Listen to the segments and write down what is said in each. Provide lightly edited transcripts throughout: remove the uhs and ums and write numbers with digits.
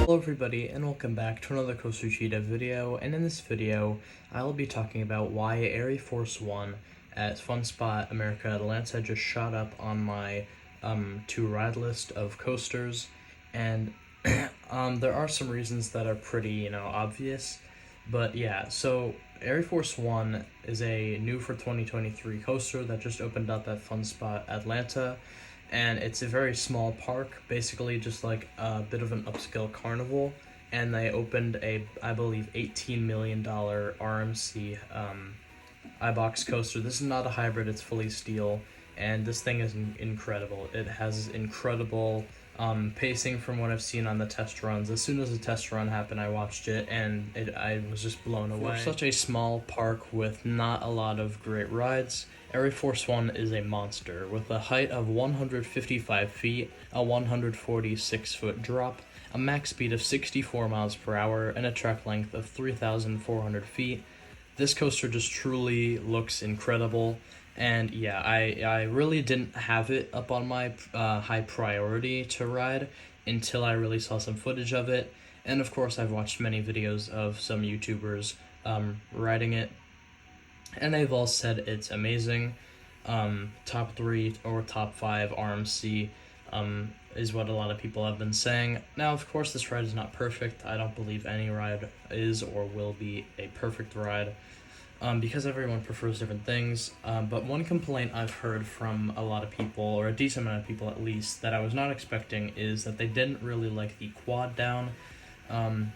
Hello everybody and welcome back to another Coaster Cheetah video, and in this video I will be talking about why ArieForce 1 at Fun Spot America Atlanta just shot up on my to ride list of coasters, and there are some reasons that are pretty obvious, but yeah. So ArieForce 1 is a new for 2023 coaster that just opened up at Fun Spot Atlanta, and it's a very small park, basically just like a bit of an upscale carnival, and they opened a, I believe, $18 million RMC iBox coaster. This is not a hybrid, it's fully steel, and this thing is incredible. It has incredible pacing from what I've seen on the test runs. As soon as the test run happened, I watched it, and I was just blown away. For such a small park with not a lot of great rides, ArieForce 1 is a monster, with a height of 155 feet, a 146-foot drop, a max speed of 64 miles per hour, and a track length of 3,400 feet. This coaster just truly looks incredible, and yeah, I really didn't have it up on my high priority to ride until I really saw some footage of it, and of course I've watched many videos of some YouTubers riding it, and they've all said it's amazing. Top 3 or top 5 RMC is what a lot of people have been saying. Now, of course, this ride is not perfect. I don't believe any ride is or will be a perfect ride, because everyone prefers different things. But one complaint I've heard from a lot of people, or a decent amount of people at least, that I was not expecting, is that they didn't really like the quad down. And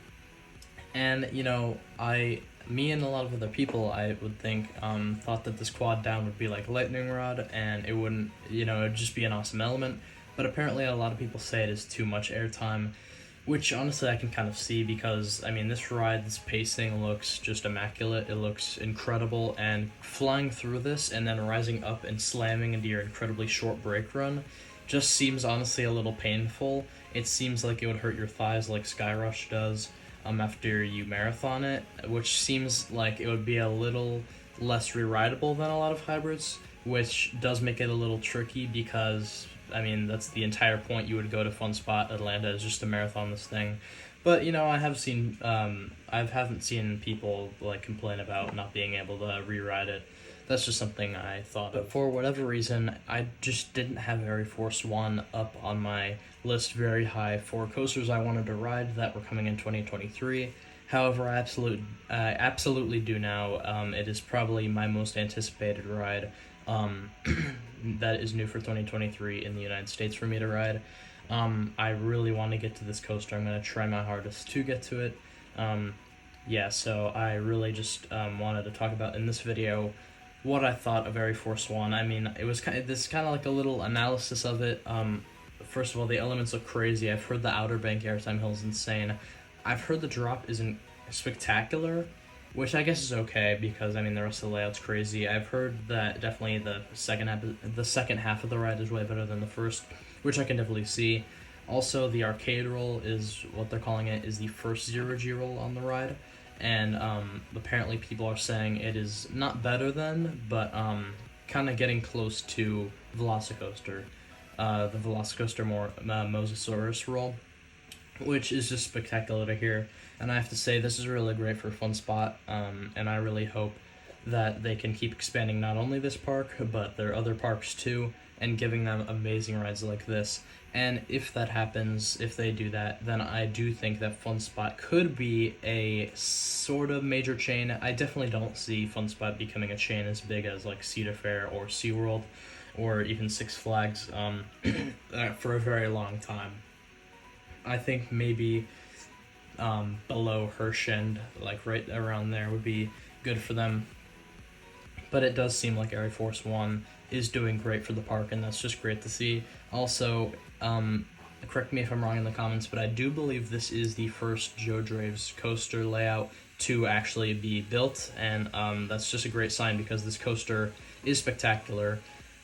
me and a lot of other people, I would think, thought that this quad down would be like lightning rod, and it wouldn't, it'd just be an awesome element. But apparently a lot of people say it is too much airtime, which honestly I can kind of see, because this ride, this pacing looks just immaculate. It looks incredible, and flying through this and then rising up and slamming into your incredibly short brake run just seems honestly a little painful. It seems like it would hurt your thighs like Skyrush does after you marathon it, which seems like it would be a little less re-rideable than a lot of hybrids, which does make it a little tricky, because that's the entire point. You would go to Fun Spot Atlanta is just to marathon this thing. But I haven't seen people complain about not being able to re-ride it. That's just something I thought of. But for whatever reason, I just didn't have ArieForce 1 up on my list very high for coasters I wanted to ride that were coming in 2023. However, I absolutely do now. It is probably my most anticipated ride that is new for 2023 in the United States for me to ride. I really want to get to this coaster. I'm going to try my hardest to get to it. So I really just wanted to talk about in this video what I thought of ArieForce 1. It was kind of like a little analysis of it. First of all, the elements look crazy. I've heard the Outer Bank airtime hill is insane. I've heard the drop isn't spectacular, which I guess is okay, because the rest of the layout's crazy. I've heard that definitely the second half of the ride is way better than the first, which I can definitely see. Also, the arcade roll is what they're calling it, is the first zero-G roll on the ride, and apparently people are saying it is not better than, but kind of getting close to Velocicoaster. The Velocicoaster Mosasaurus roll, which is just spectacular to hear. And I have to say, this is really great for Fun Spot, and I really hope that they can keep expanding not only this park, but their other parks too, and giving them amazing rides like this. And if that happens, if they do that, then I do think that Fun Spot could be a sort of major chain. I definitely don't see Fun Spot becoming a chain as big as Cedar Fair or SeaWorld, or even Six Flags, for a very long time. I think maybe below Hershend, right around there, would be good for them. But it does seem like ArieForce 1 is doing great for the park, and that's just great to see. Also, correct me if I'm wrong in the comments, but I do believe this is the first Joe Draves coaster layout to actually be built, and that's just a great sign, because this coaster is spectacular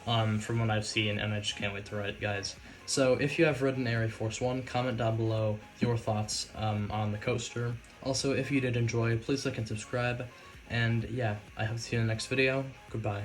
from what I've seen, and I just can't wait to ride it, guys. So if you have ridden ArieForce 1, comment down below your thoughts on the coaster. Also, if you did enjoy, please like and subscribe. And yeah, I hope to see you in the next video. Goodbye.